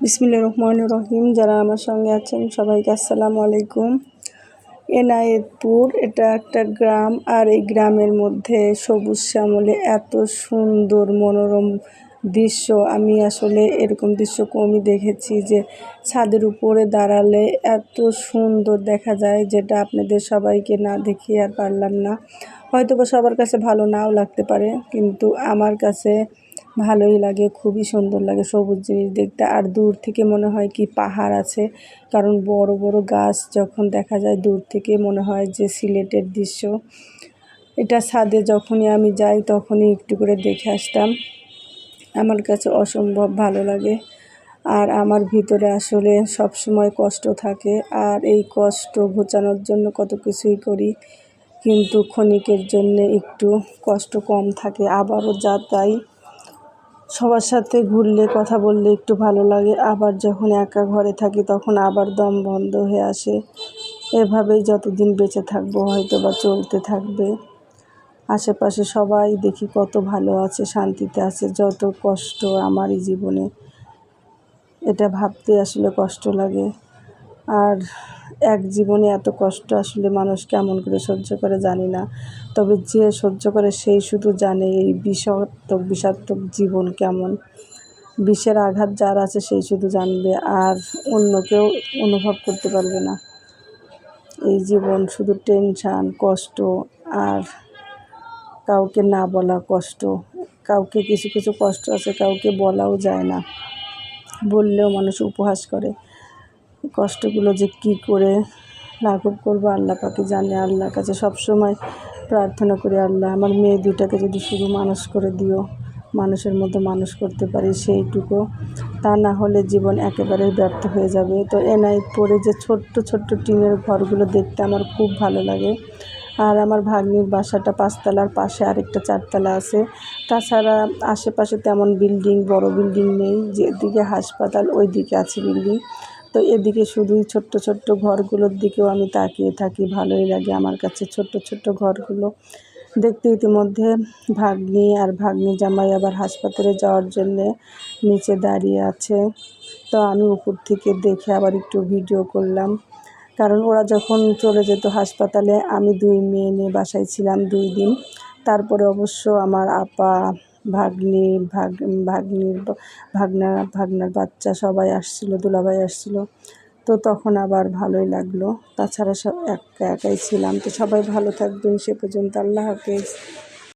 বিসমিল্লাহির রহমানির রহিম। যারা আমার সঙ্গে আছেন সবাইকে আসসালামু আলাইকুম। এনায়েতপুর এটা একটা গ্রাম, আর এই গ্রামের মধ্যে সবুজ শ্যামলে এত সুন্দর মনোরম দৃশ্য আমি আসলে এরকম দৃশ্য কমই দেখেছি, যে ছাদের উপরে দাঁড়ালে এত সুন্দর দেখা যায়, যেটা আপনাদের সবাইকে না দেখিয়ে আর পারলাম না। হয়তো বা সবার কাছে ভালো নাও লাগতে পারে, কিন্তু আমার কাছে ভালোই লাগে, খুবই সুন্দর লাগে সবুজ জিনিস দেখতে। আর দূর থেকে মনে হয় কি পাহাড় আছে, কারণ বড় বড় গাছ যখন দেখা যায় দূর থেকে মনে হয় যে সিলেটের দৃশ্য। এটা ছাদে যখনই আমি যাই তখনই একটু করে দেখে আসতাম, আমার কাছে অসম্ভব ভালো লাগে। আর আমার ভিতরে আসলে সব সময় কষ্ট থাকে, আর এই কষ্ট ঘোচানোর জন্য কত কিছুই করি, কিন্তু ক্ষণিকের জন্য একটু কষ্ট কম থাকে। আবারও যা তাই, সবার সাথে ঘুরলে কথা বললে একটু ভালো লাগে, আবার যখন একা ঘরে থাকি তখন আবার দম বন্ধ হয়ে আসে। এভাবেই যতদিন বেঁচে থাকবো হয়তো বা চলতে থাকবে। আশেপাশে সবাই দেখি কত ভালো আছে, শান্তিতে আছে, যত কষ্ট আমার এই জীবনে, এটা ভাবতে আসলে কষ্ট লাগে। আর এক জীবনে এত কষ্ট আসলে মানুষ কেমন করে সহ্য করে জানি না, তবে যে সহ্য করে সেই শুধু জানে এই বিষাক্তক জীবন কেমন। বিষের আঘাত যার আছে সেই শুধু জানবে, আর অন্য কেউ অনুভব করতে পারবে না। এই জীবন শুধু টেনশান, কষ্ট, আর কাউকে না বলা কষ্ট। কাউকে কিছু কিছু কষ্ট আছে কাউকে বলাও যায় না, বললেও মানুষ উপহাস করে। কষ্টগুলো যে কী করে লাঘব করবো আল্লাহ পাকই জানে। আল্লাহর কাছে সবসময় প্রার্থনা করি, আল্লাহ আমার মেয়ে দুটাকে যদি শুধু মানুষ করে দিও, মানুষের মতো মানুষ করতে পারি সেইটুকু, তা না হলে জীবন একেবারেই ব্যর্থ হয়ে যাবে। তো এনায়েতপুরে যে ছোট্ট ছোট্ট টিনের ঘরগুলো দেখতে আমার খুব ভালো লাগে। আর আমার ভাগ্নির বাসাটা 5 তলার পাশে আরেকটা 4 তলা আছে। তাছাড়া আশেপাশে তেমন বিল্ডিং, বড় বিল্ডিং নেই, যেদিকে হাসপাতাল ওই দিকে আছে বিল্ডিং। তো এদিকে শুধুই ছোট্ট ছোট্ট ঘরগুলোর দিকেও আমি তাকিয়ে থাকি, ভালোই লাগে আমার কাছে ছোট্ট ছোট্ট ঘরগুলো দেখতে। ইতিমধ্যে ভাগ্নি আর ভাগ্নি জামাই আবার হাসপাতালে যাওয়ার জন্যে নিচে দাঁড়িয়ে আছে, তো আমি উপর থেকে দেখে আবার একটু ভিডিও করলাম। কারণ ওরা যখন চলে যেত হাসপাতালে আমি 2 মেয়ে নিয়ে বাসায় ছিলাম 2 দিন। তারপরে অবশ্য আমার আপা, ভাগ্নি, ভাগনার বাচ্চা সবাই আসছিলো, দুলাভাই আসছিলো, তো তখন আবার ভালোই লাগলো। তাছাড়া সব একাই ছিলাম। তো সবাই ভালো থাকবেন, সে পর্যন্ত আল্লাহ হাফেজ।